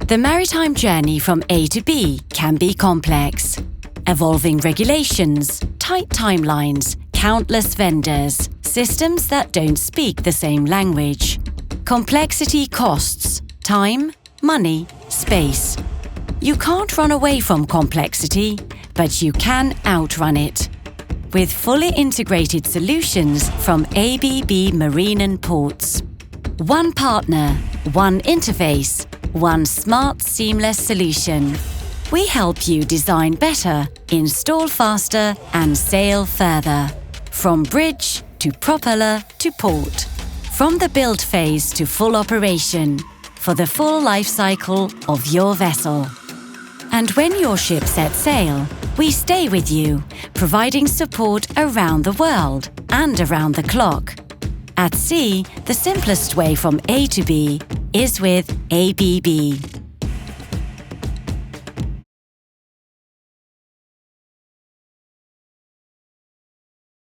The maritime journey from A to B can be complex. Evolving regulations, tight timelines, countless vendors, systems that don't speak the same language. Complexity costs time, money, space. You can't run away from complexity, but you can outrun it. With fully integrated solutions from ABB Marine and Ports. One partner, one interface, one smart, seamless solution. We help you design better, install faster, and sail further. From bridge to propeller to port. From the build phase to full operation. For the full life cycle of your vessel. And when your ship sets sail, we stay with you, providing support around the world and around the clock. At sea, the simplest way from A to B is with ABB.